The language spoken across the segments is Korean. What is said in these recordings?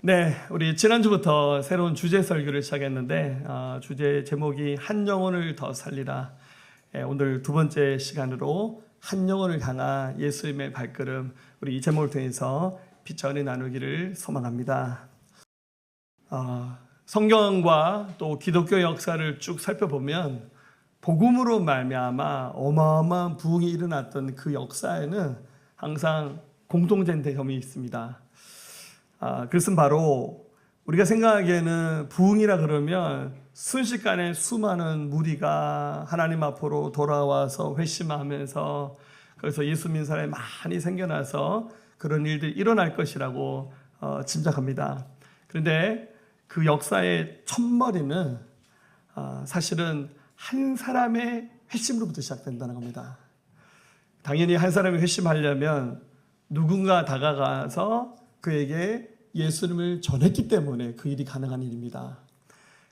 네, 우리 지난주부터 새로운 주제 설교를 시작했는데 주제 제목이 한 영혼을 더 살리라. 오늘 두 번째 시간으로 한 영혼을 향한 예수님의 발걸음, 우리 이 제목을 통해서 피처리 나누기를 소망합니다. 성경과 또 기독교 역사를 쭉 살펴보면 복음으로 말미암아 어마어마한 부흥이 일어났던 그 역사에는 항상 공통된 점이 있습니다. 그것은 바로 우리가 생각하기에는 부흥이라 그러면 순식간에 수많은 무리가 하나님 앞으로 돌아와서 회심하면서 그래서 예수 믿는 사람이 많이 생겨나서 그런 일들이 일어날 것이라고 짐작합니다. 그런데 그 역사의 첫머리는 사실은 한 사람의 회심으로부터 시작된다는 겁니다. 당연히 한 사람이 회심하려면 누군가 다가가서 그에게 예수님을 전했기 때문에 그 일이 가능한 일입니다.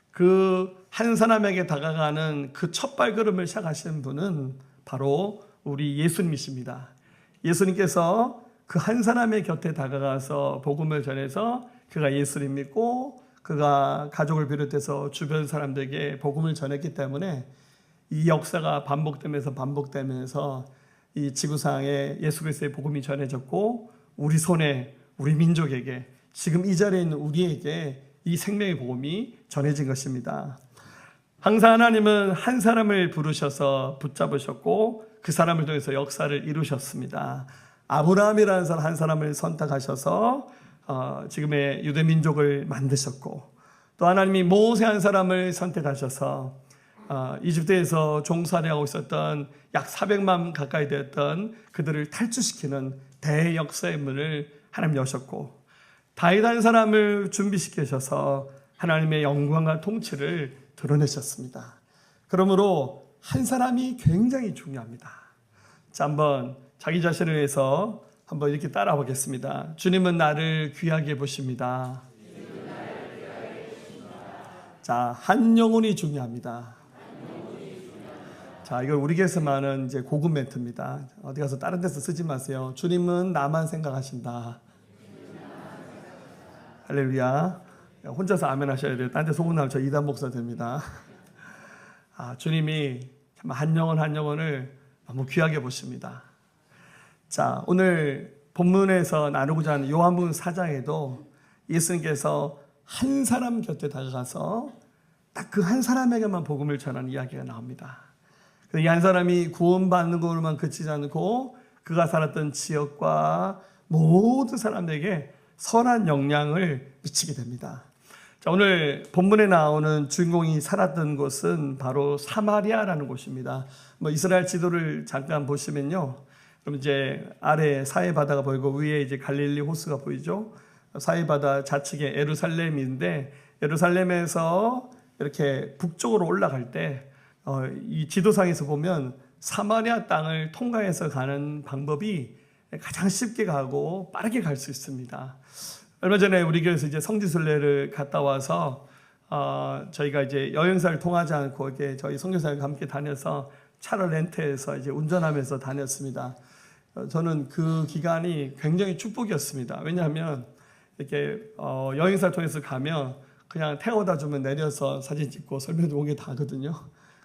그 한 사람에게 다가가는 그 첫 발걸음을 시작하신 분은 바로 우리 예수님이십니다. 예수님께서 그 한 사람의 곁에 다가가서 복음을 전해서 그가 예수님 믿고 그가 가족을 비롯해서 주변 사람들에게 복음을 전했기 때문에 이 역사가 반복되면서 이 지구상에 예수 그리스도의 복음이 전해졌고 우리 손에 우리 민족에게 지금 이 자리에 있는 우리에게 이 생명의 복음이 전해진 것입니다. 항상 하나님은 한 사람을 부르셔서 붙잡으셨고 그 사람을 통해서 역사를 이루셨습니다. 아브라함이라는 사람 한 사람을 선택하셔서 지금의 유대 민족을 만드셨고 또 하나님이 모세 한 사람을 선택하셔서 이집트에서 종살이하고 있었던 약 400만 가까이 되었던 그들을 탈출시키는 대역사의 문을 하나님 여셨고 다윗 한 사람을 준비시키셔서 하나님의 영광과 통치를 드러내셨습니다. 그러므로 한 사람이 굉장히 중요합니다. 자, 한번 자기 자신을 위해서 한번 이렇게 따라 보겠습니다. 주님은 나를 귀하게 보십니다. 자, 한 영혼이 중요합니다. 자, 이걸 우리 교회에서만은 이제 고급 멘트입니다. 어디 가서 다른 데서 쓰지 마세요. 주님은 나만 생각하신다. 할렐루야. 혼자서 아멘 하셔야 돼요. 딴 데 소문나면 저 이단 목사 됩니다. 주님이 참 한 영혼을 너무 귀하게 보십니다. 자, 오늘 본문에서 나누고자 하는 요한복음 4장에도 예수님께서 한 사람 곁에 다가가서 딱 그 한 사람에게만 복음을 전하는 이야기가 나옵니다. 이 한 사람이 구원받는 것으로만 그치지 않고 그가 살았던 지역과 모든 사람들에게 선한 영향을 미치게 됩니다. 자, 오늘 본문에 나오는 주인공이 살았던 곳은 바로 사마리아라는 곳입니다. 이스라엘 지도를 잠깐 보시면요. 그럼 이제 아래 사해 바다가 보이고 위에 이제 갈릴리 호수가 보이죠. 사해 바다 좌측에 예루살렘인데 예루살렘에서 이렇게 북쪽으로 올라갈 때 이 지도상에서 보면 사마리아 땅을 통과해서 가는 방법이 가장 쉽게 가고 빠르게 갈 수 있습니다. 얼마 전에 우리 교회에서 이제 성지순례를 갔다 와서 저희가 이제 여행사를 통하지 않고 이렇게 저희 선교사님과 함께 다녀서 차를 렌트해서 이제 운전하면서 다녔습니다. 저는 그 기간이 굉장히 축복이었습니다. 왜냐하면 이렇게 여행사를 통해서 가면 그냥 태워다 주면 내려서 사진 찍고 설명도 오게 다 하거든요.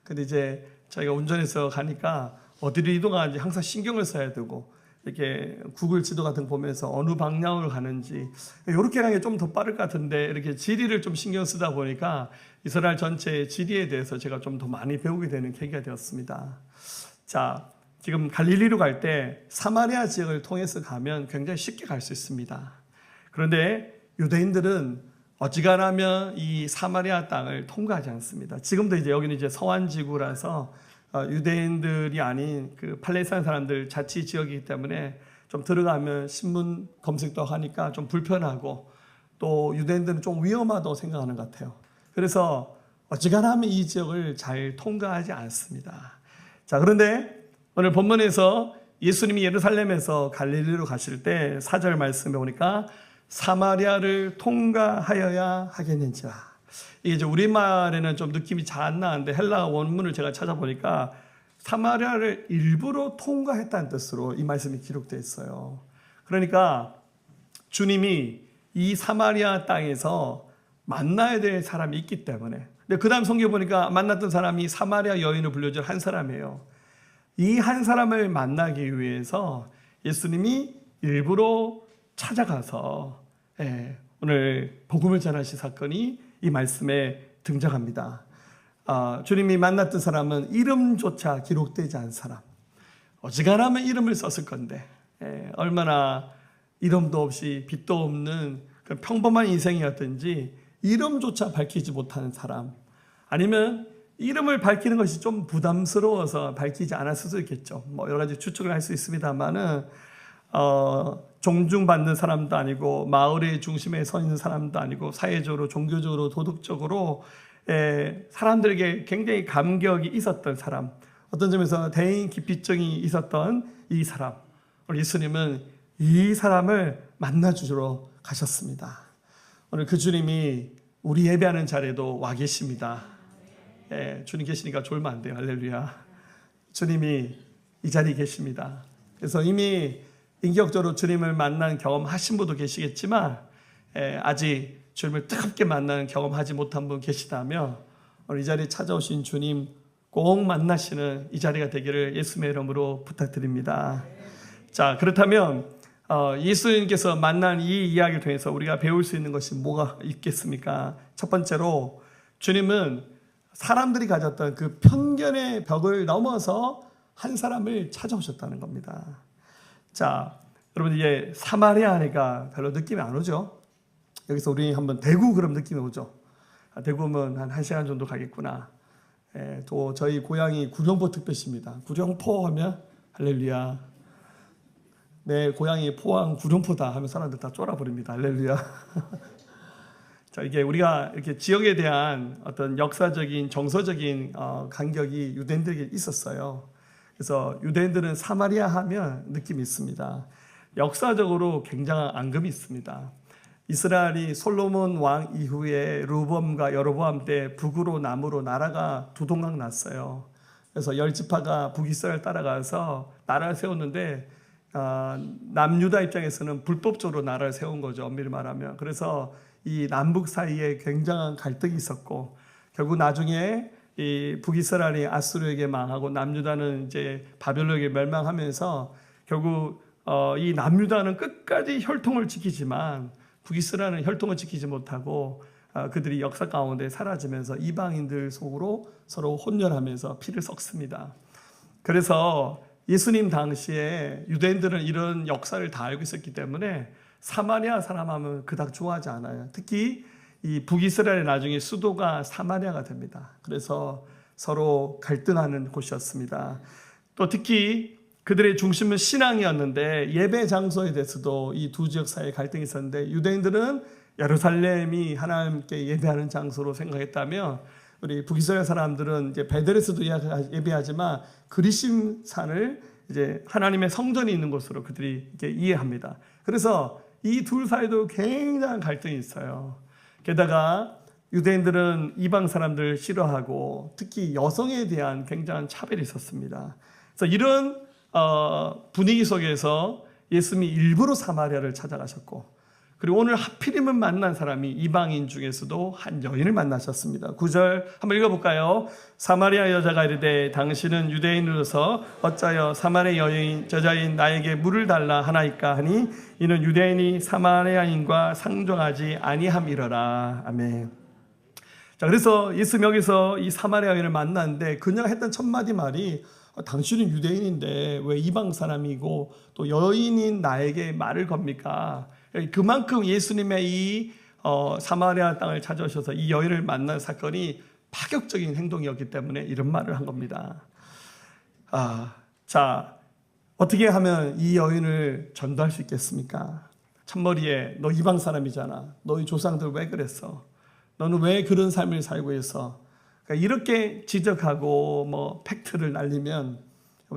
근데 이제 저희가 운전해서 가니까 어디로 이동하는지 항상 신경을 써야 되고 이렇게 구글 지도 같은 거 보면서 어느 방향으로 가는지 이렇게 가는 게 좀 더 빠를 것 같은데 이렇게 지리를 좀 신경 쓰다 보니까 이스라엘 전체의 지리에 대해서 제가 좀 더 많이 배우게 되는 계기가 되었습니다. 자, 지금 갈릴리로 갈 때 사마리아 지역을 통해서 가면 굉장히 쉽게 갈 수 있습니다. 그런데 유대인들은 어지간하면 이 사마리아 땅을 통과하지 않습니다. 지금도 이제 여기는 이제 서안지구라서 유대인들이 아닌 그 팔레스타인 사람들 자치 지역이기 때문에 좀 들어가면 신문 검색도 하니까 좀 불편하고 또 유대인들은 좀 위험하다고 생각하는 것 같아요. 그래서 어지간하면 이 지역을 잘 통과하지 않습니다. 자, 그런데 오늘 본문에서 예수님이 예루살렘에서 갈릴리로 가실 때 4절 말씀에 보니까 사마리아를 통과하여야 하겠는지라. 이게 이제 우리말에는 좀 느낌이 잘 안 나는데 헬라 원문을 제가 찾아보니까 사마리아를 일부러 통과했다는 뜻으로 이 말씀이 기록되어 있어요. 그러니까 주님이 이 사마리아 땅에서 만나야 될 사람이 있기 때문에. 근데 그 다음 성경 보니까 만났던 사람이 사마리아 여인을 불려줄 한 사람이에요. 이 한 사람을 만나기 위해서 예수님이 일부러 찾아가서 오늘 복음을 전하신 사건이 이 말씀에 등장합니다. 주님이 만났던 사람은 이름조차 기록되지 않은 사람. 어지간하면 이름을 썼을 건데 얼마나 이름도 없이 빛도 없는 평범한 인생이었든지 이름조차 밝히지 못하는 사람, 아니면 이름을 밝히는 것이 좀 부담스러워서 밝히지 않았을 수도 있겠죠. 뭐 여러 가지 추측을 할 수 있습니다만은 존중받는 사람도 아니고 마을의 중심에 서 있는 사람도 아니고 사회적으로 종교적으로 도덕적으로 사람들에게 굉장히 감격이 있었던 사람, 어떤 점에서 대인 기피증이 있었던 이 사람, 오늘 예수님은 이 사람을 만나주러 가셨습니다. 오늘 그 주님이 우리 예배하는 자리에도 와 계십니다. 주님 계시니까 졸면 안 돼요. 할렐루야. 주님이 이 자리에 계십니다. 그래서 이미 인격적으로 주님을 만난 경험하신 분도 계시겠지만 아직 주님을 뜨겁게 만나는 경험하지 못한 분 계시다면 오늘 이 자리에 찾아오신 주님 꼭 만나시는 이 자리가 되기를 예수님의 이름으로 부탁드립니다. 자, 그렇다면 예수님께서 만난 이 이야기를 통해서 우리가 배울 수 있는 것이 뭐가 있겠습니까? 첫 번째로 주님은 사람들이 가졌던 그 편견의 벽을 넘어서 한 사람을 찾아오셨다는 겁니다. 자, 여러분 이제 사마리아 하니까 별로 느낌이 안 오죠? 여기서 우리 한번 대구 그럼 느낌이 오죠? 대구 오면 한 1시간 정도 가겠구나. 또 저희 고향이 구룡포 특별시입니다. 구룡포 하면 할렐루야. 내 고향이 포항 구룡포다 하면 사람들 다 쫄아버립니다. 할렐루야. 자, 이게 우리가 이렇게 지역에 대한 어떤 역사적인 정서적인 간격이 유대인들에게 있었어요. 그래서 유대인들은 사마리아 하면 느낌이 있습니다. 역사적으로 굉장한 앙금이 있습니다. 이스라엘이 솔로몬 왕 이후에 르호보암과 여로보암 때 북으로 남으로 나라가 두 동강 났어요. 그래서 10지파가 북이스라엘 따라가서 나라를 세웠는데 남유다 입장에서는 불법적으로 나라를 세운 거죠. 엄밀히 말하면. 그래서 이 남북 사이에 굉장한 갈등이 있었고 결국 나중에 이 북이스라엘이 아수르에게 망하고 남유다는 이제 바벨론에게 멸망하면서 결국 이 남유다는 끝까지 혈통을 지키지만 북이스라엘은 혈통을 지키지 못하고 그들이 역사 가운데 사라지면서 이방인들 속으로 서로 혼혈하면서 피를 섞습니다. 그래서 예수님 당시에 유대인들은 이런 역사를 다 알고 있었기 때문에 사마리아 사람 하면 그닥 좋아하지 않아요. 특히 이 북이스라엘의 나중에 수도가 사마리아가 됩니다. 그래서 서로 갈등하는 곳이었습니다. 또 특히 그들의 중심은 신앙이었는데 예배 장소에 대해서도 이 두 지역 사이에 갈등이 있었는데 유대인들은 예루살렘이 하나님께 예배하는 장소로 생각했다면 우리 북이스라엘 사람들은 이제 베델에서도 예배하지만 그리심산을 이제 하나님의 성전이 있는 곳으로 그들이 이렇게 이해합니다. 그래서 이 둘 사이도 굉장한 갈등이 있어요. 게다가 유대인들은 이방 사람들을 싫어하고 특히 여성에 대한 굉장한 차별이 있었습니다. 그래서 이런 분위기 속에서 예수님이 일부러 사마리아를 찾아가셨고 그리고 오늘 하필이면 만난 사람이 이방인 중에서도 한 여인을 만나셨습니다. 9절 한번 읽어볼까요? 사마리아 여자가 이르되 당신은 유대인으로서 어찌하여 사마리아 여인 저자인 나에게 물을 달라 하나이까 하니 이는 유대인이 사마리아인과 상종하지 아니함이러라. 아멘. 자, 그래서 예수님 여기서 이 사마리아 여인을 만났는데 그녀가 했던 첫 마디 말이 당신은 유대인인데 왜 이방 사람이고 또 여인인 나에게 말을 겁니까? 그만큼 예수님의 이 사마리아 땅을 찾아오셔서 이 여인을 만난 사건이 파격적인 행동이었기 때문에 이런 말을 한 겁니다. 자, 어떻게 하면 이 여인을 전도할 수 있겠습니까? 첫머리에 너 이방 사람이잖아. 너희 조상들 왜 그랬어? 너는 왜 그런 삶을 살고 있어? 그러니까 이렇게 지적하고 뭐 팩트를 날리면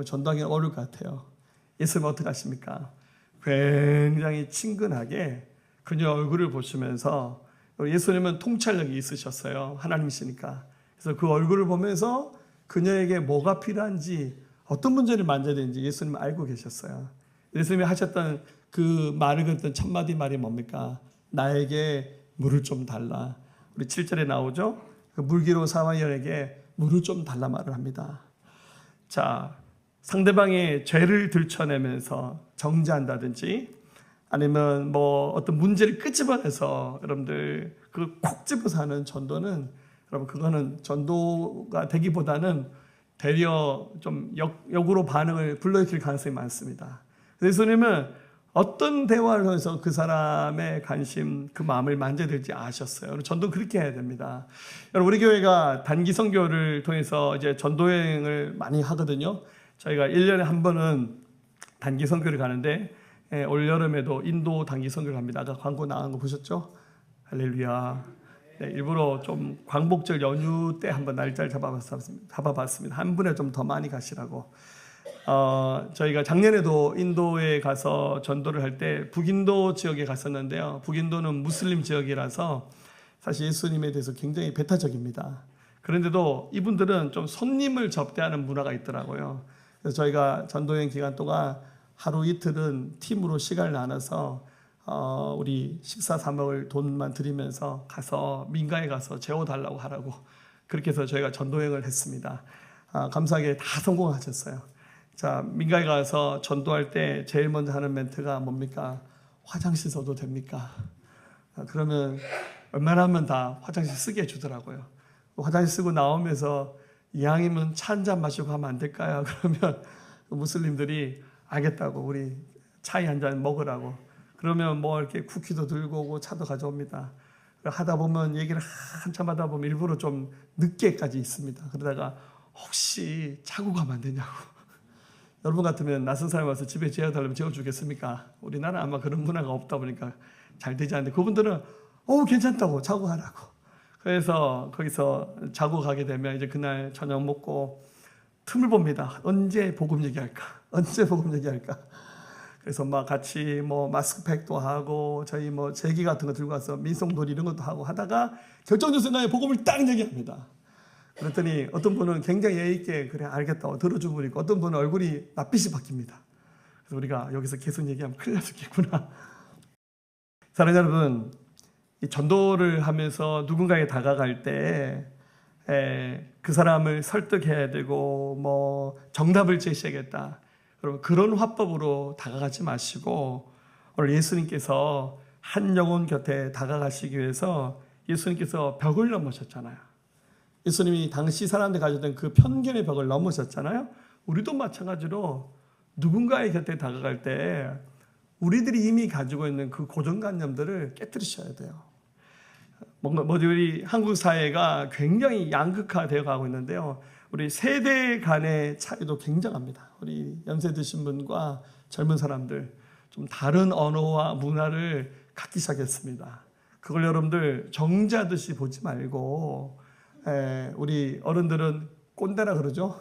전도하기는 어려울 것 같아요. 예수님은 어떻게 하십니까? 굉장히 친근하게 그녀 얼굴을 보시면서 예수님은 통찰력이 있으셨어요. 하나님이시니까. 그래서 그 얼굴을 보면서 그녀에게 뭐가 필요한지 어떤 문제를 만져야 되는지 예수님은 알고 계셨어요. 예수님이 하셨던 그 말을 걸었던 첫 마디 말이 뭡니까? 나에게 물을 좀 달라. 우리 7절에 나오죠. 그 물기로 사마리아인에게 물을 좀 달라 말을 합니다. 자, 상대방의 죄를 들춰내면서 정죄한다든지 아니면 뭐 어떤 문제를 끄집어내서 여러분들 그 콕 집어서 하는 전도는 여러분 그거는 전도가 되기보다는 되려 좀 역으로 반응을 불러일으킬 가능성이 많습니다. 그래서 예수님은 어떤 대화를 통해서 그 사람의 관심, 그 마음을 만져야 될지 아셨어요. 전도 그렇게 해야 됩니다. 여러분, 우리 교회가 단기 선교를 통해서 이제 전도 여행을 많이 하거든요. 저희가 1년에 한 번은 단기 선교를 가는데 올 여름에도 인도 단기 선교를 갑니다. 아까 광고 나간 거 보셨죠? 할렐루야. 네, 일부러 좀 광복절 연휴 때 한번 날짜를 잡아봤습니다. 한 분에 좀 더 많이 가시라고. 저희가 작년에도 인도에 가서 전도를 할 때 북인도 지역에 갔었는데요. 북인도는 무슬림 지역이라서 사실 예수님에 대해서 굉장히 배타적입니다. 그런데도 이분들은 좀 손님을 접대하는 문화가 있더라고요. 그래서 저희가 전도여행 기간 동안 하루 이틀은 팀으로 시간을 나눠서 우리 식사 사 먹을 돈만 드리면서 가서 민가에 가서 재워달라고 하라고 그렇게 해서 저희가 전도여행을 했습니다. 감사하게 다 성공하셨어요. 자, 민가에 가서 전도할 때 제일 먼저 하는 멘트가 뭡니까? 화장실 써도 됩니까? 그러면 웬만하면 다 화장실 쓰게 해주더라고요. 화장실 쓰고 나오면서 이왕이면 차 한잔 마시고 가면 안 될까요? 그러면 무슬림들이 알겠다고 우리 차이 한 잔 먹으라고. 그러면 뭐 이렇게 쿠키도 들고 오고 차도 가져옵니다. 하다 보면 얘기를 한참 하다 보면 일부러 좀 늦게까지 있습니다. 그러다가 혹시 자고 가면 안 되냐고. 여러분 같으면 낯선 사람이 와서 집에 재워달라면 재워주겠습니까? 우리나라는 아마 그런 문화가 없다 보니까 잘 되지 않는데 그분들은 괜찮다고 자고 가라고. 그래서 거기서 자고 가게 되면 이제 그날 저녁 먹고 틈을 봅니다. 언제 복음 얘기할까? 언제 복음 얘기할까? 그래서 막 같이 뭐 마스크팩도 하고 저희 뭐 제기 같은 거 들고 와서 민속놀이 이런 것도 하고 하다가 결정적 순간에 복음을 딱 얘기합니다. 그랬더니 어떤 분은 굉장히 예의 있게 그래 알겠다고 들어주고 보니까 어떤 분은 얼굴이 낯빛이 바뀝니다. 그래서 우리가 여기서 계속 얘기하면 큰일 날 수 있겠구나. 사랑하는 여러분, 이 전도를 하면서 누군가에 다가갈 때 그 사람을 설득해야 되고 뭐 정답을 제시하겠다. 여러분 그런 화법으로 다가가지 마시고 오늘 예수님께서 한 영혼 곁에 다가가시기 위해서 예수님께서 벽을 넘으셨잖아요. 예수님이 당시 사람들이 가졌던 그 편견의 벽을 넘으셨잖아요. 우리도 마찬가지로 누군가의 곁에 다가갈 때 우리들이 이미 가지고 있는 그 고정관념들을 깨뜨리셔야 돼요. 뭔가 우리 한국 사회가 굉장히 양극화되어 가고 있는데요. 우리 세대 간의 차이도 굉장합니다. 우리 연세 드신 분과 젊은 사람들 좀 다른 언어와 문화를 갖기 시작했습니다. 그걸 여러분들 정죄하듯이 보지 말고 우리 어른들은 꼰대라 그러죠.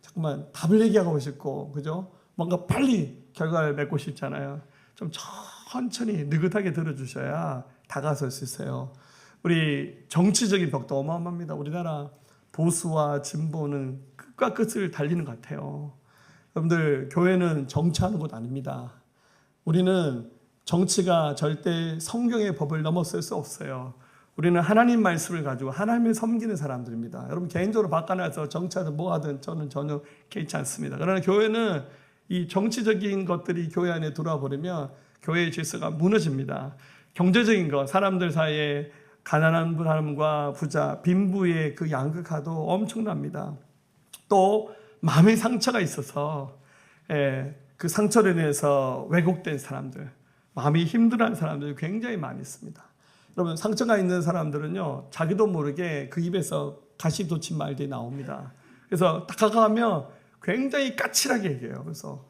잠깐만 답을 얘기하고 싶고 그죠? 뭔가 빨리 결과를 맺고 싶잖아요. 좀 천천히 느긋하게 들어주셔야 다가설 수 있어요. 우리 정치적인 벽도 어마어마합니다. 우리나라 보수와 진보는 끝과 끝을 달리는 것 같아요. 여러분들 교회는 정치하는 곳 아닙니다. 우리는 정치가 절대 성경의 법을 넘어설 수 없어요. 우리는 하나님 말씀을 가지고 하나님을 섬기는 사람들입니다. 여러분 개인적으로 바꿔놔서 정치하든 뭐 하든 저는 전혀 개의치 않습니다. 그러나 교회는 이 정치적인 것들이 교회 안에 들어와 버리면 교회의 질서가 무너집니다. 경제적인 것, 사람들 사이에 가난한 사람과 부자, 빈부의 그 양극화도 엄청납니다. 또 마음의 상처가 있어서 그 상처로 인해서 왜곡된 사람들, 마음이 힘들어하는 사람들이 굉장히 많이 있습니다. 여러분 상처가 있는 사람들은요 자기도 모르게 그 입에서 가시 돋친 말들이 나옵니다. 그래서 딱 가까우면 굉장히 까칠하게 얘기해요. 그래서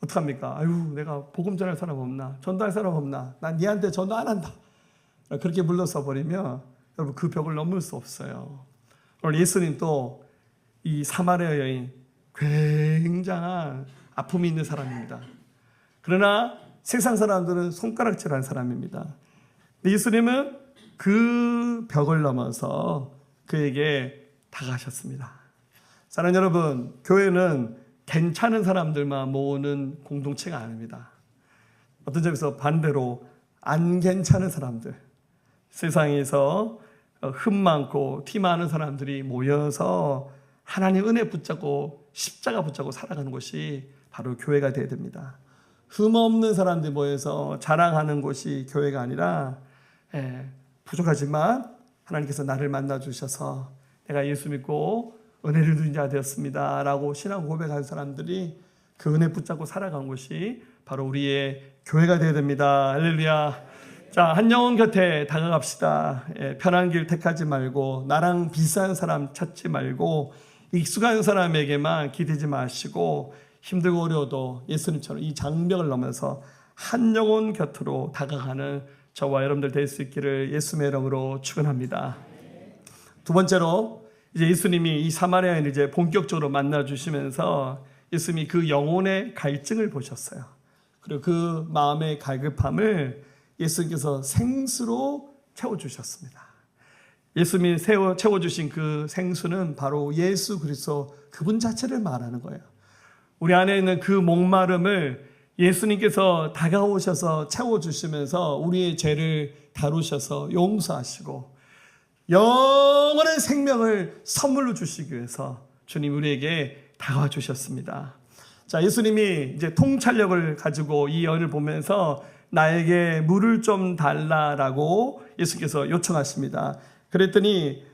어떡합니까? 아유 내가 복음 전할 사람 없나? 전도할 사람 없나? 난 니한테 전도 안 한다. 그렇게 물러서 버리면 여러분 그 벽을 넘을 수 없어요. 오늘 예수님 또 이 사마리아 여인 굉장한 아픔이 있는 사람입니다. 그러나 세상 사람들은 손가락질한 사람입니다. 예수님은 그 벽을 넘어서 그에게 다가가셨습니다. 사랑하는 여러분, 교회는 괜찮은 사람들만 모으는 공동체가 아닙니다. 어떤 점에서 반대로 안 괜찮은 사람들, 세상에서 흠 많고 티 많은 사람들이 모여서 하나님 은혜 붙잡고 십자가 붙잡고 살아가는 곳이 바로 교회가 되어야 됩니다. 흠 없는 사람들이 모여서 자랑하는 곳이 교회가 아니라 부족하지만 하나님께서 나를 만나 주셔서 내가 예수 믿고 은혜를 누린 자 되었습니다 라고 신앙 고백하는 사람들이 그 은혜 붙잡고 살아가는 곳이 바로 우리의 교회가 되어야 됩니다. 할렐루야. 자, 한 영혼 곁에 다가갑시다. 편한 길 택하지 말고 나랑 비슷한 사람 찾지 말고 익숙한 사람에게만 기대지 마시고 힘들고 어려워도 예수님처럼 이 장벽을 넘어서 한 영혼 곁으로 다가가는 저와 여러분들 될 수 있기를 예수님의 이름으로 축원합니다. 두 번째로 이제 예수님이 이 사마리아인을 이제 본격적으로 만나 주시면서 예수님이 그 영혼의 갈증을 보셨어요. 그리고 그 마음의 갈급함을 예수님께서 생수로 채워주셨습니다. 예수님이 채워주신 그 생수는 바로 예수 그리스도 그분 자체를 말하는 거예요. 우리 안에 있는 그 목마름을 예수님께서 다가오셔서 채워주시면서 우리의 죄를 다루셔서 용서하시고 영원한 생명을 선물로 주시기 위해서 주님 우리에게 다가와 주셨습니다. 자, 예수님이 이제 통찰력을 가지고 이 여인을 보면서 나에게 물을 좀 달라라고 예수께서 요청하십니다. 그랬더니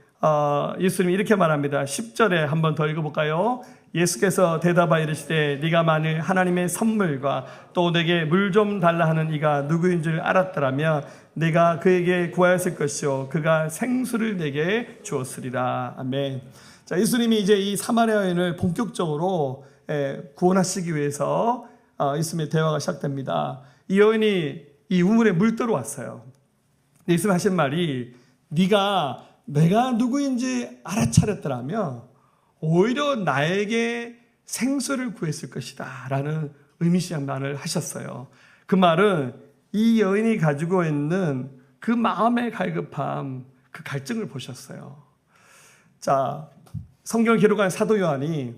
예수님이 이렇게 말합니다. 10절에 한번 더 읽어볼까요? 예수께서 대답하여 이르시되 네가 만일 하나님의 선물과 또 내게 물 좀 달라 하는 이가 누구인 줄 알았더라면 네가 그에게 구하였을 것이요 그가 생수를 내게 주었으리라. 아멘. 자, 예수님이 이제 이 사마리아 여인을 본격적으로 구원하시기 위해서 예수님의 대화가 시작됩니다. 이 여인이 이 우물에 물 뜨러 왔어요. 예수님 하신 말이 네가 내가 누구인지 알아차렸더라면 오히려 나에게 생수를 구했을 것이다 라는 의미심장한 말을 하셨어요. 그 말은 이 여인이 가지고 있는 그 마음의 갈급함, 그 갈증을 보셨어요. 자, 성경 기록한 사도 요한이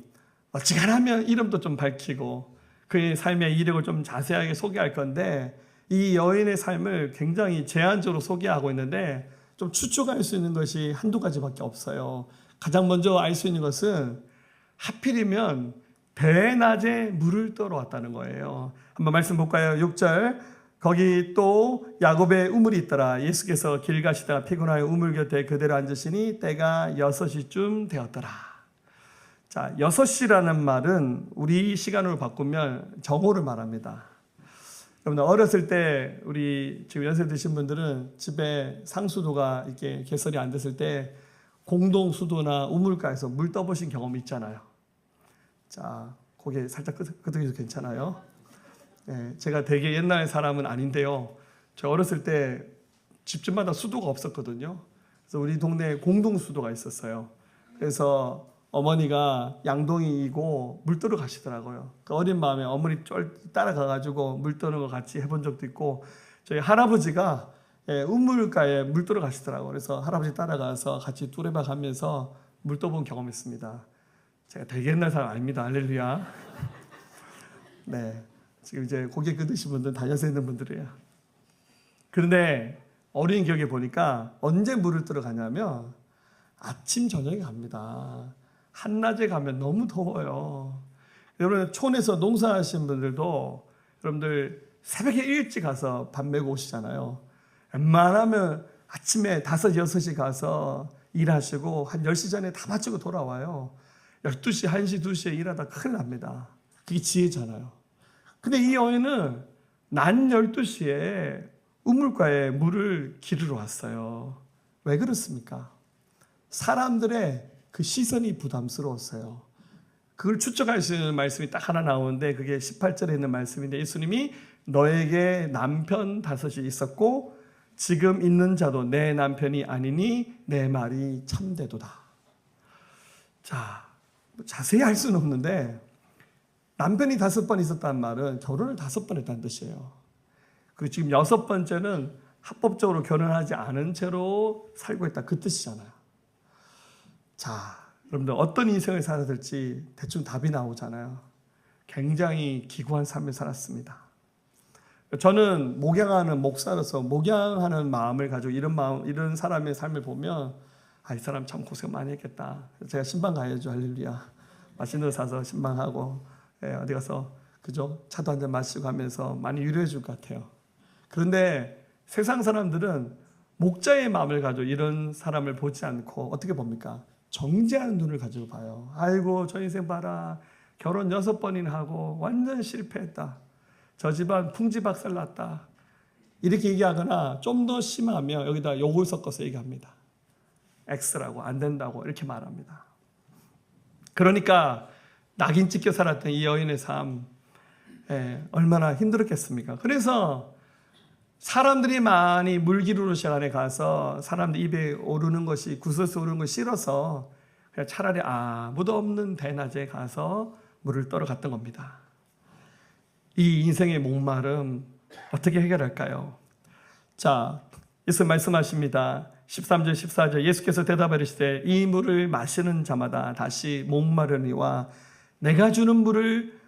어지간하면 이름도 좀 밝히고 그의 삶의 이력을 좀 자세하게 소개할 건데 이 여인의 삶을 굉장히 제한적으로 소개하고 있는데 좀 추측할 수 있는 것이 한두 가지밖에 없어요. 가장 먼저 알 수 있는 것은 하필이면 대낮에 물을 떠러 왔다는 거예요. 한번 말씀 볼까요? 6절 거기 또 야곱의 우물이 있더라. 예수께서 길 가시다가 피곤하여 우물 곁에 그대로 앉으시니 때가 6시쯤 되었더라. 자, 6시라는 말은 우리 시간으로 바꾸면 정오를 말합니다. 여러분들 어렸을 때 우리 지금 연세 드신 분들은 집에 상수도가 이렇게 개설이 안 됐을 때 공동 수도나 우물가에서 물 떠보신 경험이 있잖아요. 자, 고개 살짝 끄덕여도 괜찮아요? 네, 제가 되게 옛날 사람은 아닌데요. 저 어렸을 때 집집마다 수도가 없었거든요. 그래서 우리 동네에 공동 수도가 있었어요. 그래서 어머니가 양동이고 물 뜨러 가시더라고요. 그 어린 마음에 어머니 따라가가지고 물 뜨는 거 같이 해본 적도 있고 저희 할아버지가 우물가에 물 뜨러 가시더라고요. 그래서 할아버지 따라가서 같이 뚜레바 가면서 물 떠본 경험이 있습니다. 제가 되게 옛날 사람 아닙니다. 할렐루야. 네, 지금 이제 고개 끄드신 분들은 다 연세 있는 분들이에요. 그런데 어린 기억에 보니까 언제 물을 뜨러 가냐면 아침 저녁에 갑니다. 한낮에 가면 너무 더워요. 여러분 촌에서 농사하시는 분들도 여러분들 새벽에 일찍 가서 밥 메고 오시잖아요. 웬만하면 아침에 5, 6시 가서 일하시고 한 10시 전에 다 마치고 돌아와요. 12시, 1시, 2시에 일하다 큰일 납니다. 그게 지혜잖아요. 근데 이 여인은 낮 12시에 우물가에 물을 기르러 왔어요. 왜 그렇습니까? 사람들의 그 시선이 부담스러웠어요. 그걸 추측할 수 있는 말씀이 딱 하나 나오는데 그게 18절에 있는 말씀인데 예수님이 너에게 남편 5이 있었고 지금 있는 자도 내 남편이 아니니 내 말이 참되도다. 자, 자세히 할 수는 없는데 남편이 5번 있었다는 말은 결혼을 5번 했다는 뜻이에요. 그리고 지금 6번째는 합법적으로 결혼하지 않은 채로 살고 있다 그 뜻이잖아요. 자, 여러분들 어떤 인생을 살아야 될지 대충 답이 나오잖아요. 굉장히 기구한 삶을 살았습니다. 저는 목양하는 목사로서 목양하는 마음을 가지고 이런 사람의 삶을 보면 이 사람 참 고생 많이 했겠다. 제가 신방 가야죠. 할렐루야. 맛있는 거 사서 신방하고 어디 가서 그죠? 차도 한잔 마시고 하면서 많이 위로해 줄 것 같아요. 그런데 세상 사람들은 목자의 마음을 가지고 이런 사람을 보지 않고 어떻게 봅니까? 정죄하는 눈을 가지고 봐요. 아이고 저 인생 봐라. 결혼 6번이나 하고 완전 실패했다. 저 집안 풍지박살 났다. 이렇게 얘기하거나 좀 더 심하면 여기다 욕을 섞어서 얘기합니다. X라고 안 된다고 이렇게 말합니다. 그러니까 낙인 찍혀 살았던 이 여인의 삶 얼마나 힘들었겠습니까? 그래서 사람들이 많이 물기르는 시간에 가서 사람들 입에 오르는 것이 구설수 오르는 것이 싫어서 그냥 차라리 아무도 없는 대낮에 가서 물을 떠러 갔던 겁니다. 이 인생의 목마름 어떻게 해결할까요? 자, 예수 말씀하십니다. 13절 14절 예수께서 대답하시되 이 물을 마시는 자마다 다시 목마르니와 내가 주는 물을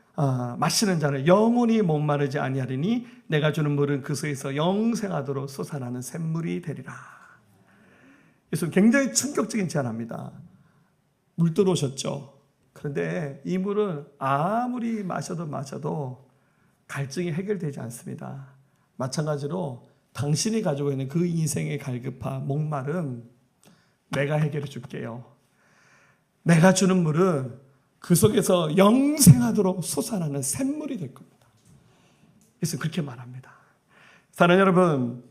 마시는 자는 영원히 목마르지 아니하리니 내가 주는 물은 그 속에서 영생하도록 솟아나는 샘물이 되리라. 예수는 굉장히 충격적인 제안합니다. 물 들어오셨죠. 그런데 이 물은 아무리 마셔도 갈증이 해결되지 않습니다. 마찬가지로 당신이 가지고 있는 그 인생의 갈급함, 목마름 내가 해결해 줄게요. 내가 주는 물은 그 속에서 영생하도록 솟아나는 샘물이 될 겁니다. 그래서 그렇게 말합니다. 사랑하는 여러분,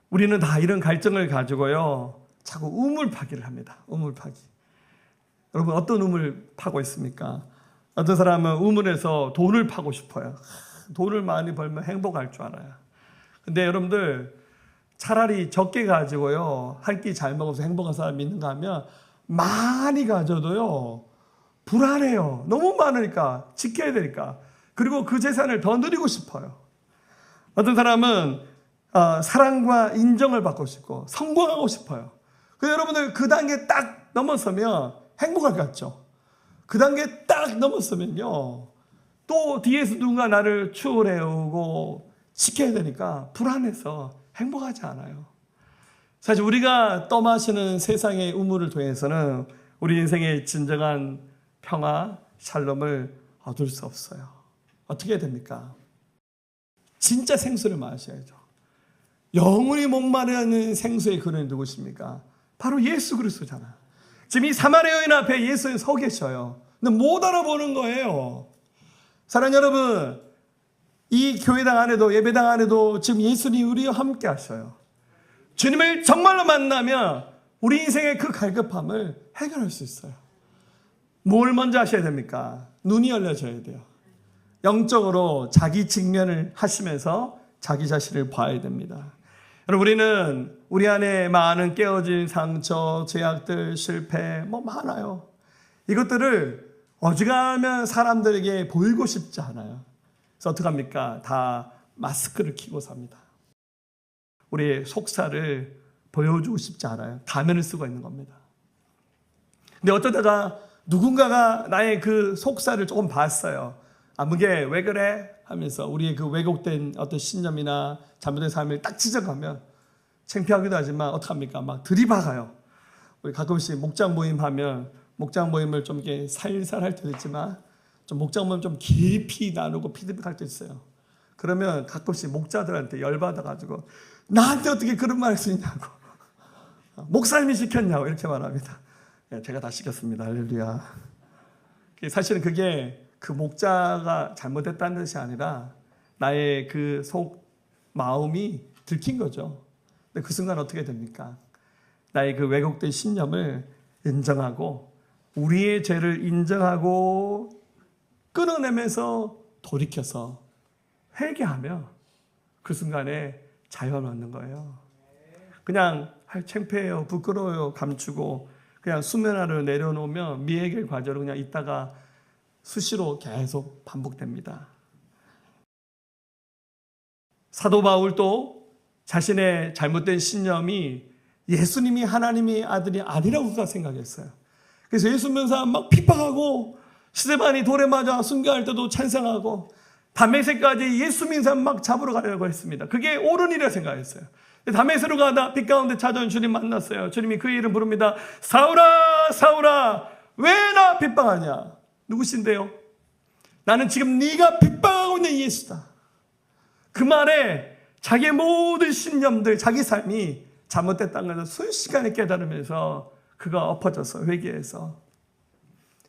우리는 다 이런 갈증을 가지고요 자꾸 우물파기를 합니다. 우물파기. 여러분 어떤 우물 파고 있습니까? 어떤 사람은 우물에서 돈을 파고 싶어요. 돈을 많이 벌면 행복할 줄 알아요. 근데 여러분들 차라리 적게 가지고요 한 끼 잘 먹어서 행복한 사람이 있는가 하면 많이 가져도요 불안해요. 너무 많으니까 지켜야 되니까. 그리고 그 재산을 더 누리고 싶어요. 어떤 사람은 사랑과 인정을 받고 싶고 성공하고 싶어요. 근데 여러분들 그 단계 딱 넘어서면 행복할 것 같죠? 그 단계 딱 넘어서면요 또 뒤에서 누군가 나를 추월해오고 지켜야 되니까 불안해서 행복하지 않아요. 사실 우리가 떠마시는 세상의 우물을 통해서는 우리 인생의 진정한 평화, 샬롬을 얻을 수 없어요. 어떻게 해야 됩니까? 진짜 생수를 마셔야죠. 영원히 목마르는 생수의 근원이 누구십니까? 바로 예수 그리스도잖아요. 지금 이 사마리아 여인 앞에 예수님 서 계셔요. 근데 못 알아보는 거예요. 사랑하는 여러분, 이 교회당 안에도 예배당 안에도 지금 예수님이 우리와 함께 하셔요. 주님을 정말로 만나면 우리 인생의 그 갈급함을 해결할 수 있어요. 뭘 먼저 하셔야 됩니까? 눈이 열려져야 돼요. 영적으로 자기 직면을 하시면서 자기 자신을 봐야 됩니다. 여러분 우리는 우리 안에 많은 깨어진 상처, 죄악들, 실패 뭐 많아요. 이것들을 어지간하면 사람들에게 보이고 싶지 않아요. 그래서 어떡합니까? 다 마스크를 끼고 삽니다. 우리의 속살을 보여주고 싶지 않아요. 가면을 쓰고 있는 겁니다. 근데 어쩌다가 누군가가 나의 그 속살을 조금 봤어요. 무게 왜 그래? 하면서 우리의 그 왜곡된 어떤 신념이나 잘못된 삶을 딱 지적하면 창피하기도 하지만 어떡합니까? 막 들이박아요. 우리 가끔씩 목장 모임 하면 목장 모임을 좀 이렇게 살살 할 때도 있지만 좀 목장 모임 좀 깊이 나누고 피드백할 때 있어요. 그러면 가끔씩 목자들한테 열받아가지고 나한테 어떻게 그런 말을 쓰냐고 목사님이 시켰냐고 이렇게 말합니다. 제가 다 시켰습니다. 할렐루야. 사실은 그게 그 목자가 잘못했다는 뜻이 아니라 나의 그 속 마음이 들킨 거죠. 근데 그 순간 어떻게 됩니까? 나의 그 왜곡된 신념을 인정하고 우리의 죄를 인정하고 끊어내면서 돌이켜서 회개하며 그 순간에 자유함을 얻는 거예요. 그냥 창피해요, 부끄러워요, 감추고 그냥 수면 아래로 내려놓으면 미해결 과제로 그냥 있다가 수시로 계속 반복됩니다. 사도 바울도 자신의 잘못된 신념이 예수님이 하나님의 아들이 아니라고 생각했어요. 그래서 예수 믿는 사람 막 핍박하고 스데반이 돌에 맞아 순교할 때도 찬성하고 다메섹까지 예수 믿는 사람 막 잡으러 가려고 했습니다. 그게 옳은 일이라 생각했어요. 다메섹으로 가다 빛 가운데 찾아온 주님 만났어요. 주님이 그 이름 부릅니다. 사울아 사울아 왜 나 핍박하냐. 누구신데요? 나는 지금 네가 핍박하고 있는 예수다. 그 말에 자기의 모든 신념들, 자기 삶이 잘못됐다는 것을 순식간에 깨달으면서 그가 엎어져서 회개해서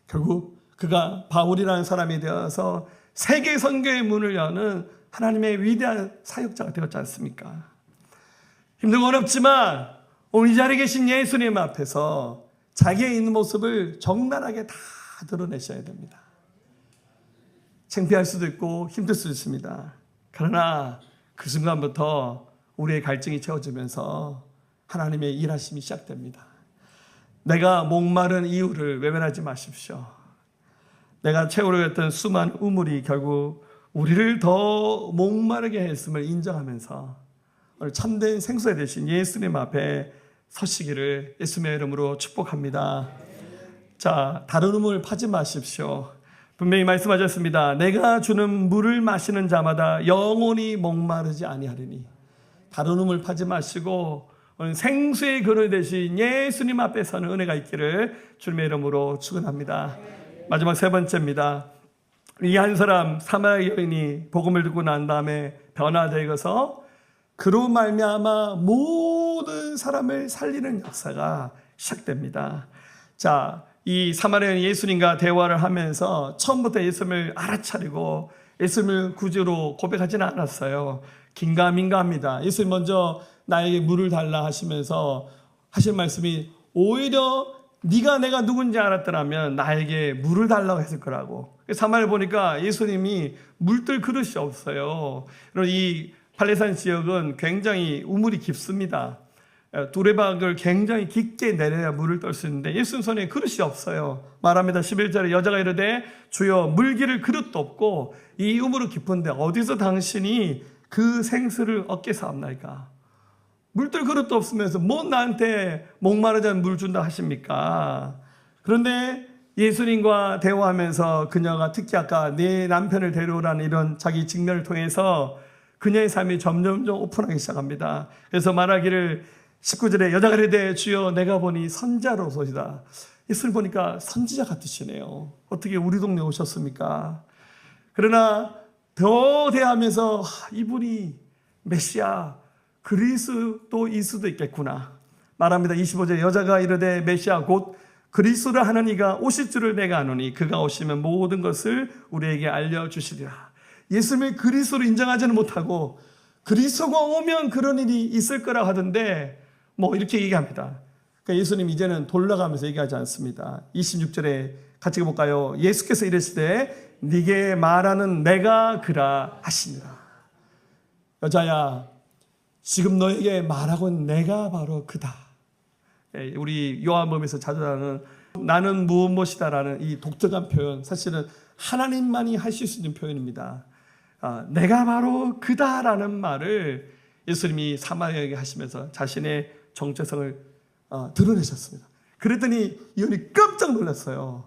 결국 그가 바울이라는 사람이 되어서 세계 선교의 문을 여는 하나님의 위대한 사역자가 되었지 않습니까? 힘들고 어렵지만 오늘 이 자리에 계신 예수님 앞에서 자기의 있는 모습을 적나라하게 다 드러내셔야 됩니다. 창피할 수도 있고 힘들 수도 있습니다. 그러나 그 순간부터 우리의 갈증이 채워지면서 하나님의 일하심이 시작됩니다. 내가 목마른 이유를 외면하지 마십시오. 내가 채우려 했던 수많은 우물이 결국 우리를 더 목마르게 했음을 인정하면서 오늘 참된 생수에 되신 예수님 앞에 서시기를 예수님의 이름으로 축복합니다. 자, 다른 우물 파지 마십시오. 분명히 말씀하셨습니다. 내가 주는 물을 마시는 자마다 영원히 목마르지 아니하리니. 다른 우물 파지 마시고 오늘 생수의 근원 되신 예수님 앞에 서는 은혜가 있기를 주님의 이름으로 축원합니다. 마지막 세 번째입니다. 이 한 사람 사마리아 여인이 복음을 듣고 난 다음에 변화되어서 그로 말미암아 모든 사람을 살리는 역사가 시작됩니다. 자, 이 사마리아 예수님과 대화를 하면서 처음부터 예수님을 알아차리고 예수님을 구주로 고백하지는 않았어요. 긴가민가합니다. 예수님 먼저 나에게 물을 달라 하시면서 하신 말씀이 오히려 네가 내가 누군지 알았더라면 나에게 물을 달라고 했을 거라고. 사마리아 보니까 예수님이 물들 그릇이 없어요. 이 팔레스타인 지역은 굉장히 우물이 깊습니다. 두레박을 굉장히 깊게 내려야 물을 떨 수 있는데 예수님 손에 그릇이 없어요. 말합니다. 11절에 여자가 이르되 주여 물기를 그릇도 없고 이 우물은 깊은데 어디서 당신이 그 생수를 얻게 사옵나이까. 물들 그릇도 없으면서 뭐 나한테 목마르지 않은 물 준다 하십니까? 그런데 예수님과 대화하면서 그녀가 특히 아까 내 남편을 데려오라는 이런 자기 직면을 통해서 그녀의 삶이 점점점 오픈하기 시작합니다. 그래서 말하기를 19절에 여자가 이르되 주여 내가 보니 선자로소이다. 예수를 보니까 선지자 같으시네요. 어떻게 우리 동네 오셨습니까? 그러나 더 대하면서 이분이 메시아 그리스도일 수도 있겠구나 말합니다. 25절에 여자가 이르되 메시아 곧 그리스도를 하는 이가 오실 줄을 내가 아노니 그가 오시면 모든 것을 우리에게 알려주시리라. 예수님을 그리스도로 인정하지는 못하고 그리스도가 오면 그런 일이 있을 거라고 하던데 뭐 이렇게 얘기합니다. 그러니까 예수님 이제는 돌아가면서 얘기하지 않습니다. 26절에 같이 볼까요? 예수께서 이르시되 네게 말하는 내가 그라 하시니라. 여자야 지금 너에게 말하고 있는 내가 바로 그다. 우리 요한복음에서 자주 하는 나는 무엇이다라는 이 독특한 표현, 사실은 하나님만이 하실 수 있는 표현입니다. 내가 바로 그다라는 말을 예수님이 사마리아에게 하시면서 자신의 정체성을 드러내셨습니다. 그랬더니 이 여인이 깜짝 놀랐어요.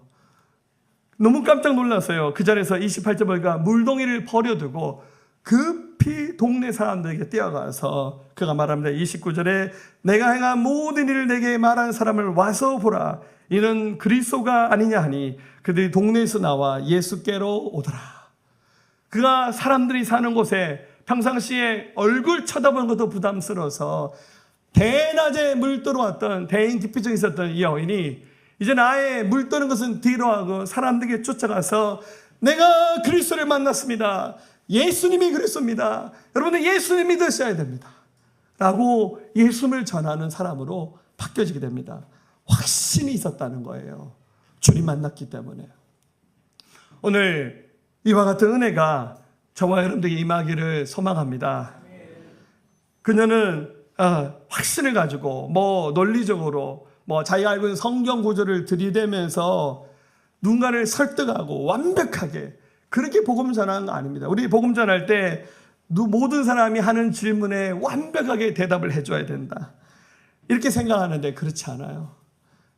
너무 깜짝 놀랐어요. 그 자리에서 28절 보니까 물동이를 버려두고 급히 동네 사람들에게 뛰어가서 그가 말합니다. 29절에 내가 행한 모든 일을 내게 말한 사람을 와서 보라. 이는 그리스도가 아니냐 하니 그들이 동네에서 나와 예수께로 오더라. 그가 사람들이 사는 곳에 평상시에 얼굴 쳐다보는 것도 부담스러워서 대낮에 물 떠러 왔던 대인 기피증이 있었던 이 여인이 이제 아예 물 떠는 것은 뒤로 하고 사람들에게 쫓아가서 내가 그리스도를 만났습니다. 예수님이 그리스도입니다. 여러분들 예수님 믿으셔야 됩니다. 라고 예수님을 전하는 사람으로 바뀌어지게 됩니다. 확신이 있었다는 거예요. 주님 만났기 때문에. 오늘 이와 같은 은혜가 저와 여러분들에게 임하기를 소망합니다. 그녀는 확신을 가지고 논리적으로 자기가 알고 있는 성경 구절을 들이대면서 누군가를 설득하고 완벽하게 그렇게 복음 전하는 거 아닙니다. 우리 복음 전할 때 모든 사람이 하는 질문에 완벽하게 대답을 해줘야 된다. 이렇게 생각하는데 그렇지 않아요.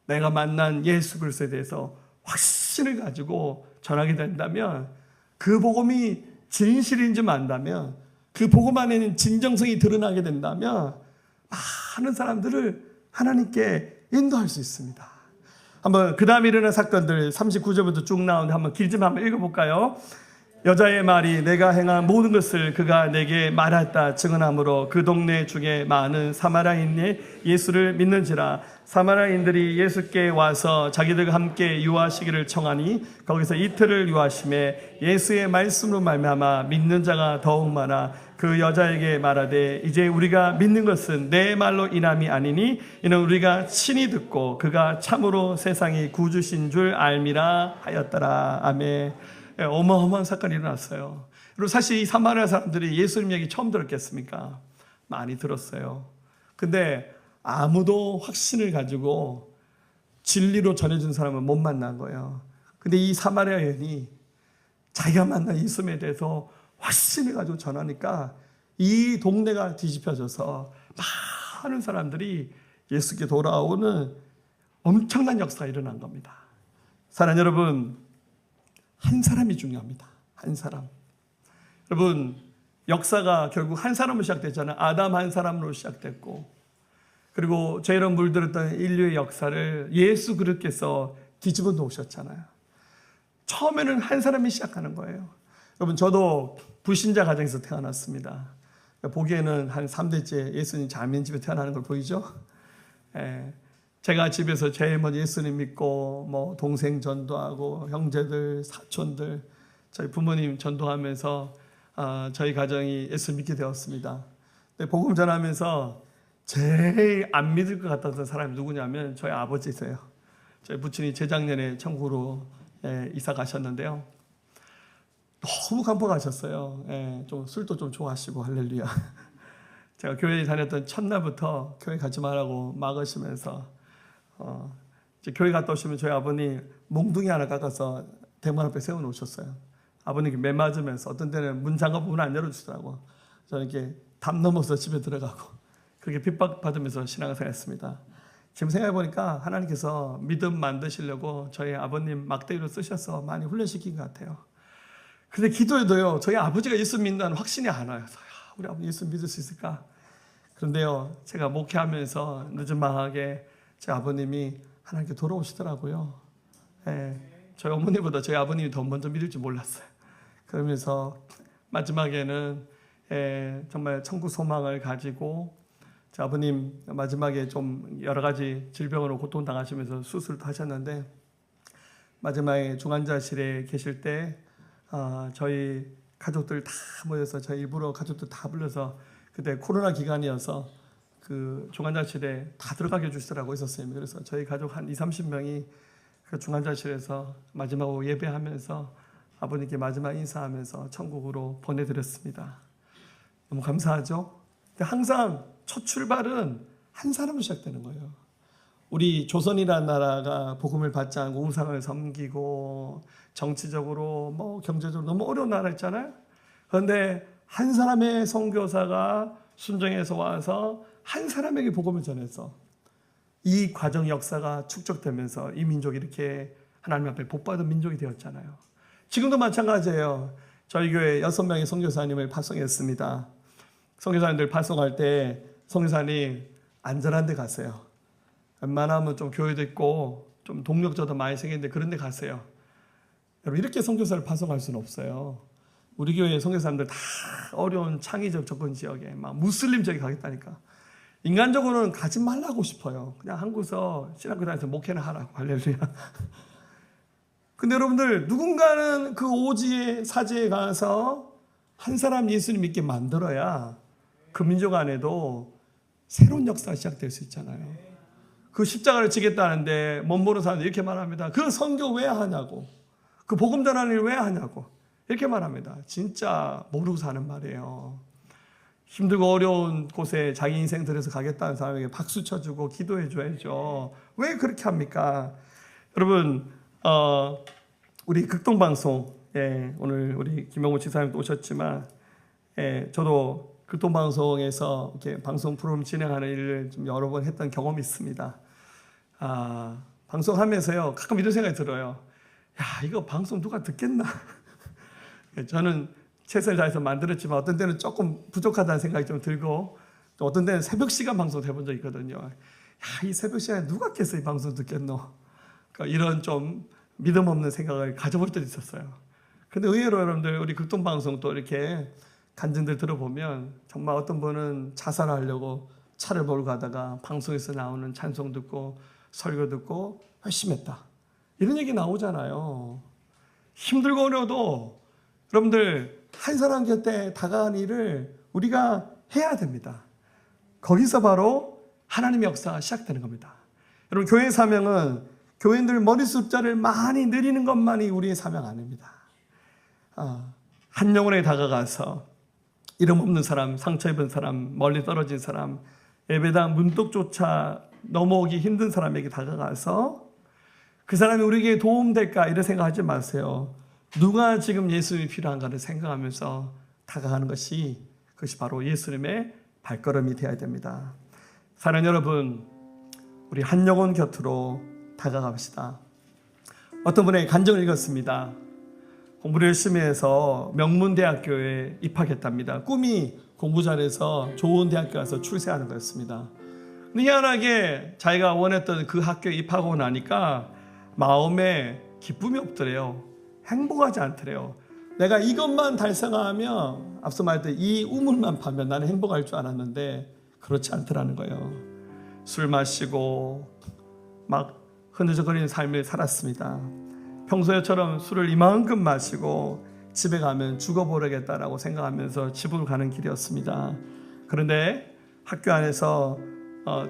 내가 만난 예수 그리스도에 대해서 확신을 가지고 전하게 된다면 그 복음이 진실인 줄 안다면, 그 복음 안에 있는 진정성이 드러나게 된다면 많은 사람들을 하나님께 인도할 수 있습니다. 한번 그 다음에 일어난 사건들 39절부터 쭉 나오는데 한번 길 좀 한번 읽어볼까요? 여자의 말이 내가 행한 모든 것을 그가 내게 말했다 증언하므로 그 동네 중에 많은 사마리아인이 예수를 믿는지라. 사마리아인들이 예수께 와서 자기들과 함께 유하시기를 청하니 거기서 이틀을 유하심에 예수의 말씀으로 말미암아 믿는 자가 더욱 많아 그 여자에게 말하되 이제 우리가 믿는 것은 내 말로 인함이 아니니 이는 우리가 친히 듣고 그가 참으로 세상의 구주신 줄 알미라 하였더라. 아멘. 어마어마한 사건이 일어났어요. 그리고 사실 이 사마리아 사람들이 예수님 얘기 처음 들었겠습니까? 많이 들었어요. 근데 아무도 확신을 가지고 진리로 전해준 사람은 못 만난 거예요. 근데 이 사마리아 여인이 자기가 만난 예수님에 대해서 확신을 가지고 전하니까 이 동네가 뒤집혀져서 많은 사람들이 예수께 돌아오는 엄청난 역사가 일어난 겁니다. 사랑하는 여러분, 한 사람이 중요합니다. 한 사람. 여러분, 역사가 결국 한 사람으로 시작됐잖아요. 아담 한 사람으로 시작됐고, 그리고 죄로 물들었던 인류의 역사를 예수 그리스도께서 뒤집어 놓으셨잖아요. 처음에는 한 사람이 시작하는 거예요. 여러분, 저도 불신자 가정에서 태어났습니다. 보기에는 한 3대째 예수님 자매인 집에 태어나는 걸 보이죠? 제가 집에서 제일 먼저 예수님 믿고 뭐 동생 전도하고 형제들, 사촌들, 저희 부모님 전도하면서 저희 가정이 예수 믿게 되었습니다. 근데 복음 전하면서 제일 안 믿을 것 같았던 사람이 누구냐면 저희 아버지세요. 저희 부친이 재작년에 천국으로 이사 가셨는데요. 너무 감격하셨어요. 좀 술도 좀 좋아하시고 할렐루야. 제가 교회에 다녔던 첫날부터 교회 가지 말라고 막으시면서 이제 교회 갔다 오시면 저희 아버님 몽둥이 하나 깎아서 대문 앞에 세워놓으셨어요. 아버님께 매 맞으면서 어떤 때는 문 잠가 문을 안 열어주시더라고. 저는 이렇게 담 넘어서 집에 들어가고 그렇게 핍박받으면서 신앙생활했습니다. 지금 생각해보니까 하나님께서 믿음 만드시려고 저희 아버님 막대기로 쓰셔서 많이 훈련시킨 것 같아요. 근데 기도해도요, 저희 아버지가 예수 믿는다는 확신이 안 와요. 우리 아버지 예수 믿을 수 있을까? 그런데요, 제가 목회하면서 늦은 방학에 제 아버님이 하나님께 돌아오시더라고요. 저희 어머니보다 저희 아버님이 더 먼저 믿을 줄 몰랐어요. 그러면서 마지막에는 정말 천국 소망을 가지고 제 아버님 마지막에 좀 여러 가지 질병으로 고통당하시면서 수술도 하셨는데 마지막에 중환자실에 계실 때 저희 가족들 다 모여서 저희 일부러 가족들 다 불러서 그때 코로나 기간이어서 그 중환자실에 다 들어가게 해주시더라고요. 있었어요. 그래서 저희 가족 한 20-30명이 그 중환자실에서 마지막으로 예배하면서 아버님께 마지막 인사하면서 천국으로 보내드렸습니다. 너무 감사하죠? 근데 항상 첫 출발은 한 사람으로 시작되는 거예요. 우리 조선이라는 나라가 복음을 받지 않고 우상을 섬기고 정치적으로 뭐 경제적으로 너무 어려운 나라였잖아요. 그런데 한 사람의 선교사가 순정에서 와서 한 사람에게 복음을 전해서 이 과정 역사가 축적되면서 이 민족이 이렇게 하나님 앞에 복받은 민족이 되었잖아요. 지금도 마찬가지예요. 저희 교회 6명의 선교사님을 파송했습니다. 선교사님들 파송할 때 선교사님 안전한 데 가세요. 웬만하면 좀 교회도 있고 좀 동력자도 많이 생기는데 그런 데 가세요. 여러분, 이렇게 선교사를 파송할 수는 없어요. 우리 교회 선교사님들 다 어려운 창의적 접근 지역에 막 무슬림 지역에 가겠다니까. 인간적으로는 가지 말라고 싶어요. 그냥 한국에서 신학교 다니면서 목회나 하라고. 할렐루야. 근데 여러분들, 누군가는 그 오지의 사지에 가서 한 사람 예수님 믿게 만들어야 그 민족 안에도 새로운 역사가 시작될 수 있잖아요. 그 십자가를 지겠다는데 못 모르는 사람들이 이렇게 말합니다. 그 선교 왜 하냐고. 그 복음 전하는 일 왜 하냐고. 이렇게 말합니다. 진짜 모르고 사는 말이에요. 힘들고 어려운 곳에 자기 인생 들여서 가겠다는 사람에게 박수 쳐주고 기도해 줘야죠. 왜 그렇게 합니까? 여러분, 우리 극동방송, 오늘 우리 김영호 지사님도 오셨지만, 저도 극동방송에서 이렇게 방송 프로그램 진행하는 일을 좀 여러 번 했던 경험이 있습니다. 방송하면서요, 가끔 이런 생각이 들어요. 야, 이거 방송 누가 듣겠나? 저는 최선을 다해서 만들었지만 어떤 때는 조금 부족하다는 생각이 좀 들고, 또 어떤 때는 새벽 시간 방송도 해본 적이 있거든요. 야, 이 새벽 시간에 누가 깼어 이 방송 듣겠노? 그러니까 이런 좀 믿음 없는 생각을 가져볼 때도 있었어요. 근데 의외로 여러분들 우리 극동방송 또 이렇게 간증들 들어보면 정말 어떤 분은 자살하려고 차를 몰고 가다가 방송에서 나오는 찬송 듣고 설교 듣고 회심했다, 이런 얘기 나오잖아요. 힘들고 어려워도 여러분들 한 사람 곁에 다가간 일을 우리가 해야 됩니다. 거기서 바로 하나님의 역사가 시작되는 겁니다. 여러분, 교회의 사명은 교인들 머리 숫자를 많이 늘리는 것만이 우리의 사명 아닙니다. 한 영혼에 다가가서 이름 없는 사람, 상처 입은 사람, 멀리 떨어진 사람, 예배당 문턱조차 넘어오기 힘든 사람에게 다가가서 그 사람이 우리에게 도움될까 이런 생각하지 마세요. 누가 지금 예수님이 필요한가를 생각하면서 다가가는 것이, 그것이 바로 예수님의 발걸음이 되어야 됩니다. 사랑하는 여러분, 우리 한 영혼 곁으로 다가갑시다. 어떤 분의 간증을 읽었습니다. 공부를 열심히 해서 명문대학교에 입학했답니다. 꿈이 공부 잘해서 좋은 대학교 가서 출세하는 거였습니다. 근데 희한하게 자기가 원했던 그 학교에 입학하고 나니까 마음에 기쁨이 없더래요. 행복하지 않더래요. 내가 이것만 달성하면, 앞서 말했던 이 우물만 파면 나는 행복할 줄 알았는데 그렇지 않더라는 거예요. 술 마시고 막 흐느적거리는 삶을 살았습니다. 평소에처럼 술을 이만큼 마시고 집에 가면 죽어버리겠다라고 생각하면서 집으로 가는 길이었습니다. 그런데 학교 안에서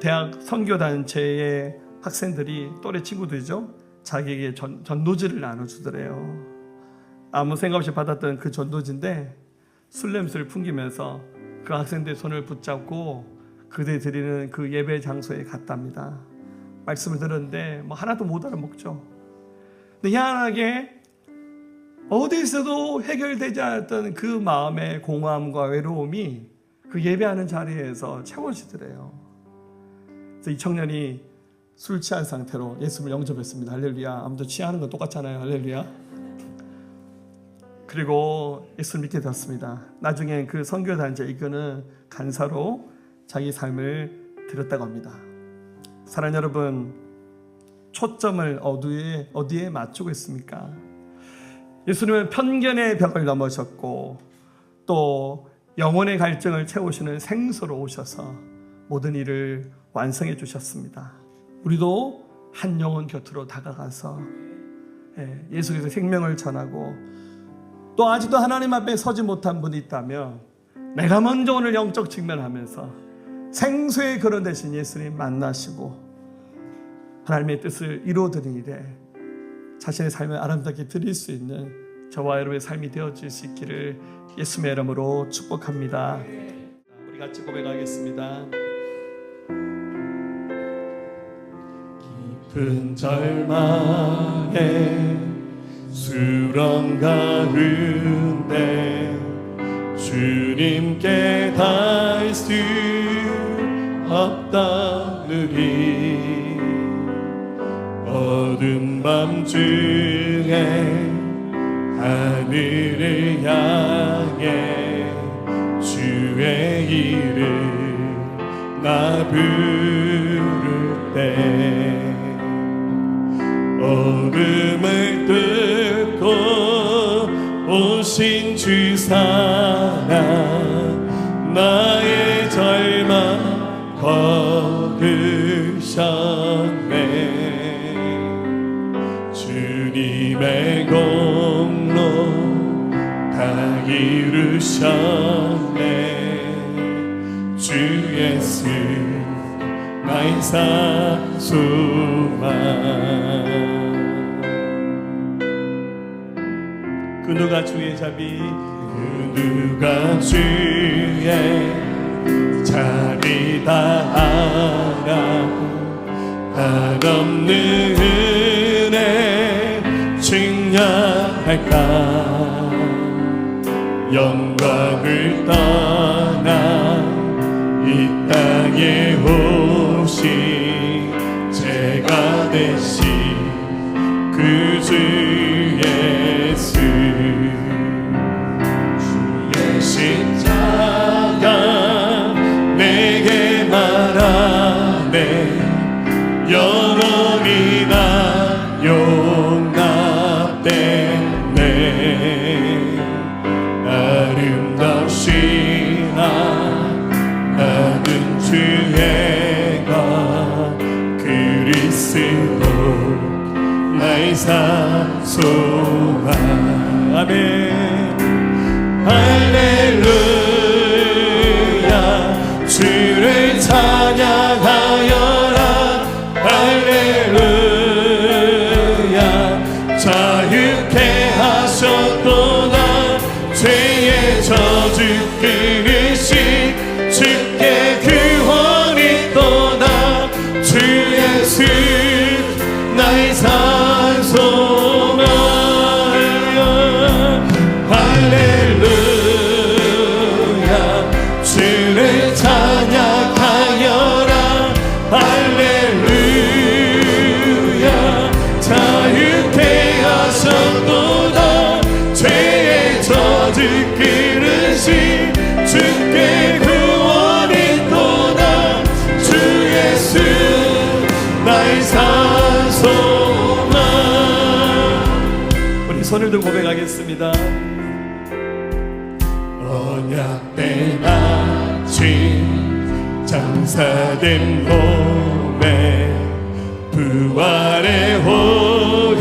대학 선교단체의 학생들이, 또래 친구들이죠, 자기에게 전도지를 나눠주더래요. 아무 생각 없이 받았던 그 전도지인데 술 냄새를 풍기면서 그 학생들의 손을 붙잡고 그들이 드리는 그 예배 장소에 갔답니다. 말씀을 들었는데 뭐 하나도 못 알아먹죠. 근데 희한하게 어디서도 해결되지 않았던 그 마음의 공허함과 외로움이 그 예배하는 자리에서 채워지더래요. 그래서 이 청년이 술 취한 상태로 예수님을 영접했습니다. 할렐루야. 아무도 취하는 건 똑같잖아요. 할렐루야. 그리고 예수를 믿게 되었습니다. 나중에 그 선교단체 이끄는 간사로 자기 삶을 드렸다고 합니다. 사랑하는 여러분, 초점을 어디에 맞추고 있습니까? 예수님은 편견의 벽을 넘으셨고 또 영혼의 갈증을 채우시는 생수로 오셔서 모든 일을 완성해 주셨습니다. 우리도 한 영혼 곁으로 다가가서 예수께서 생명을 전하고, 또 아직도 하나님 앞에 서지 못한 분이 있다면 내가 먼저 오늘 영적 직면하면서 생수의 그런 대신 예수님 만나시고 하나님의 뜻을 이루어드리는 일에 자신의 삶을 아름답게 드릴 수 있는 저와 여러분의 삶이 되어질 수 있기를 예수님의 이름으로 축복합니다. 우리 같이 고백하겠습니다. 깊은 절망에 수렁 가운데 주님께 닿을 수 없다느니 어두운 밤 중에 하늘을 향해 주의 이름 나 부를 때 어둠을 뚫고 오신 주 사랑 나의 절망 거두셨네. 주님의 공로 다 이루셨네. 주 예수 나의 사소망. 그 누가 주의 자비, 그 누가 주의 자비 다 알아. 한없는 은혜 증량할까. 영광을 떠나 이 땅에 오신 제가 되신 그 주 예수. 영원히 나 용납됐네. 아름답시나 나는 주의 것 그리스도 나의 산 소망. 아멘. 할렐루야 주를 찬양하여라. 할렐루야 자유케 하셨도다. 죄의 저주 끊으신 주께 구원이 또다. 주 예수 나의 산 소망. 할렐루야 주를 찬양하여라. 할렐루야 자유케 하셨도다. 죄의 저주 끊으신 주께 구원이 또다. 주 예수 나의 산 소망. 우리 손을 들고 고백하겠습니다. 언약된 아침 장사된 몸에 부활의 호흡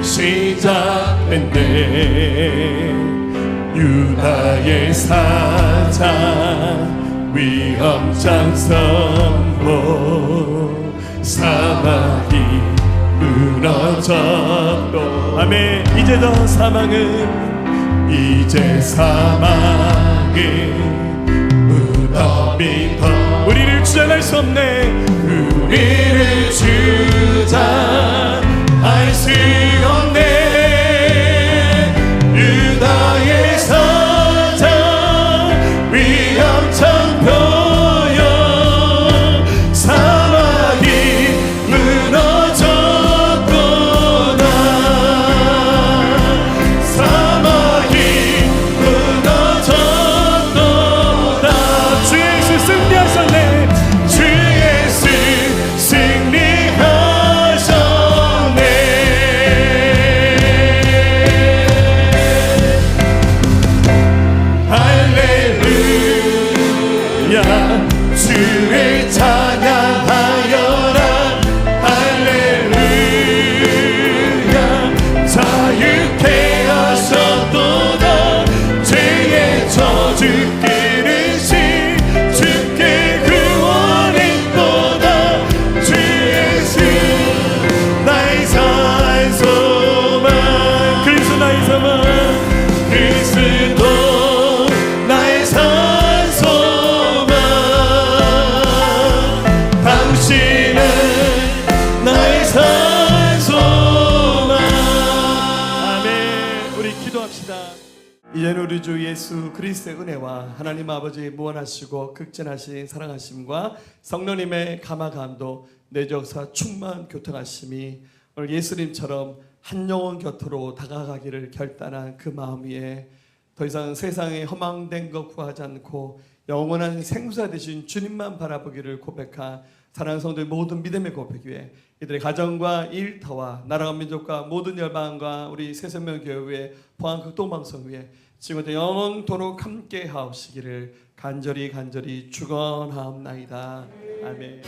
시작된대. 유다의 사자 위험장 선포. 사막이 무너졌도. 아멘. 이제 더 사망은 이제 사망은 무덤이 더 우리를 주장할 수 없네. 우리를 주장할 수 없네. 유다의 사자 위험장 표현. 사막이 무너졌도다. 사막이 무너졌도다. 주 예수 승리하셨네. 주 예수 승리하셨네. 할렐루야 주를 찬양하여라. 할렐루야 자유케 하셨도다. 죄의 저주 끊으신 주께 구원이 또다. 주 예수 나의 산 소망. 그리스도 나의 소망. 그리스도 나의 산 소망. 당신은 나의 산 소망. 아멘. 우리 기도합시다. 이제는 우리 주 예수 그리스도의 은혜와 하나님 아버지의 무한하시고 극진하신 사랑하심과 성령님의 감화감도 내적사 충만 교통하심이 오늘 예수님처럼 한 영혼 곁으로 다가가기를 결단한 그 마음 위에 더 이상 세상에 허망된 것 구하지 않고 영원한 생수가 되신 주님만 바라보기를 고백한 사랑하는 성도의 모든 믿음의 고백 위에 이들의 가정과 일터와 나라와 민족과 모든 열방과 우리 새생명교회 포항 극동방송 위에 지금부터 영원토록 함께 하옵시기를 간절히 축원하옵나이다. 아멘.